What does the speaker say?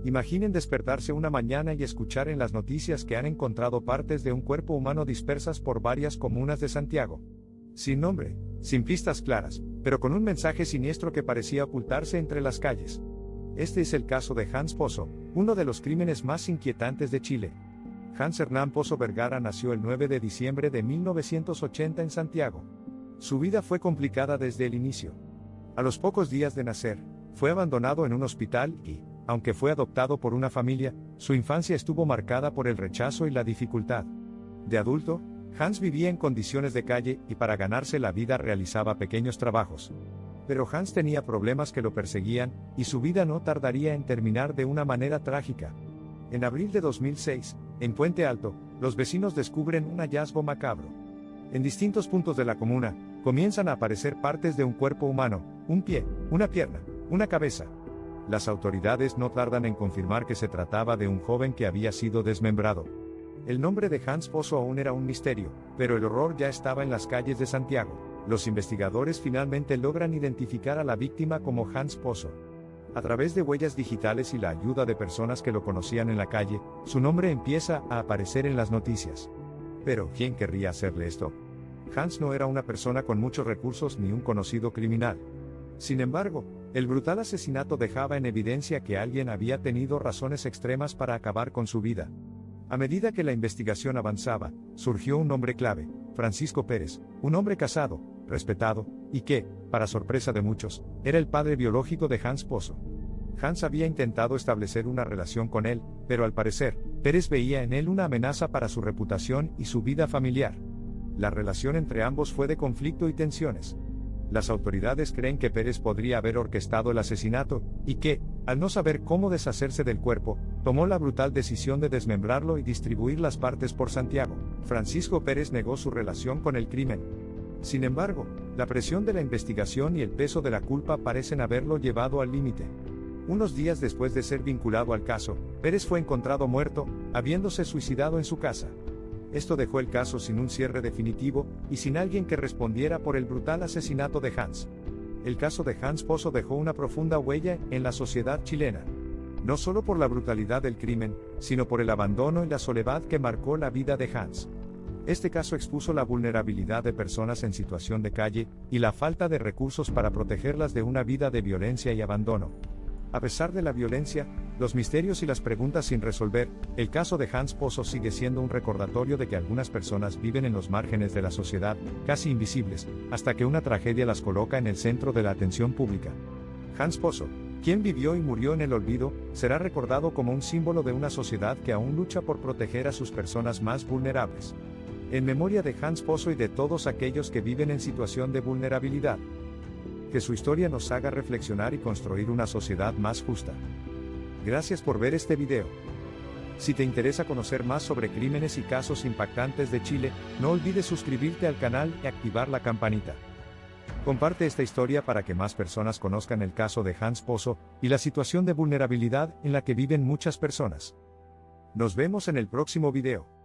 Imaginen despertarse una mañana y escuchar en las noticias que han encontrado partes de un cuerpo humano dispersas por varias comunas de Santiago. Sin nombre, sin pistas claras, pero con un mensaje siniestro que parecía ocultarse entre las calles. Este es el caso de Hans Pozo, uno de los crímenes más inquietantes de Chile. Hans Hernán Pozo Vergara nació el 9 de diciembre de 1980 en Santiago. Su vida fue complicada desde el inicio. A los pocos días de nacer, fue abandonado en un hospital y, aunque fue adoptado por una familia, su infancia estuvo marcada por el rechazo y la dificultad. De adulto, Hans vivía en condiciones de calle y para ganarse la vida realizaba pequeños trabajos. Pero Hans tenía problemas que lo perseguían, y su vida no tardaría en terminar de una manera trágica. En abril de 2006, en Puente Alto, los vecinos descubren un hallazgo macabro. En distintos puntos de la comuna, comienzan a aparecer partes de un cuerpo humano, un pie, una pierna, una cabeza. Las autoridades no tardan en confirmar que se trataba de un joven que había sido desmembrado. El nombre de Hans Pozo aún era un misterio, pero el horror ya estaba en las calles de Santiago. Los investigadores finalmente logran identificar a la víctima como Hans Pozo. A través de huellas digitales y la ayuda de personas que lo conocían en la calle, su nombre empieza a aparecer en las noticias. Pero, ¿quién querría hacerle esto? Hans no era una persona con muchos recursos ni un conocido criminal. Sin embargo, el brutal asesinato dejaba en evidencia que alguien había tenido razones extremas para acabar con su vida. A medida que la investigación avanzaba, surgió un nombre clave, Francisco Pérez, un hombre casado, respetado, y que, para sorpresa de muchos, era el padre biológico de Hans Pozo. Hans había intentado establecer una relación con él, pero al parecer, Pérez veía en él una amenaza para su reputación y su vida familiar. La relación entre ambos fue de conflicto y tensiones. Las autoridades creen que Pérez podría haber orquestado el asesinato, y que, al no saber cómo deshacerse del cuerpo, tomó la brutal decisión de desmembrarlo y distribuir las partes por Santiago. Francisco Pérez negó su relación con el crimen. Sin embargo, la presión de la investigación y el peso de la culpa parecen haberlo llevado al límite. Unos días después de ser vinculado al caso, Pérez fue encontrado muerto, habiéndose suicidado en su casa. Esto dejó el caso sin un cierre definitivo, y sin alguien que respondiera por el brutal asesinato de Hans. El caso de Hans Pozo dejó una profunda huella en la sociedad chilena. No solo por la brutalidad del crimen, sino por el abandono y la soledad que marcó la vida de Hans. Este caso expuso la vulnerabilidad de personas en situación de calle, y la falta de recursos para protegerlas de una vida de violencia y abandono. A pesar de la violencia, los misterios y las preguntas sin resolver, el caso de Hans Pozo sigue siendo un recordatorio de que algunas personas viven en los márgenes de la sociedad, casi invisibles, hasta que una tragedia las coloca en el centro de la atención pública. Hans Pozo, quien vivió y murió en el olvido, será recordado como un símbolo de una sociedad que aún lucha por proteger a sus personas más vulnerables. En memoria de Hans Pozo y de todos aquellos que viven en situación de vulnerabilidad. Que su historia nos haga reflexionar y construir una sociedad más justa. Gracias por ver este video. Si te interesa conocer más sobre crímenes y casos impactantes de Chile, no olvides suscribirte al canal y activar la campanita. Comparte esta historia para que más personas conozcan el caso de Hans Pozo y la situación de vulnerabilidad en la que viven muchas personas. Nos vemos en el próximo video.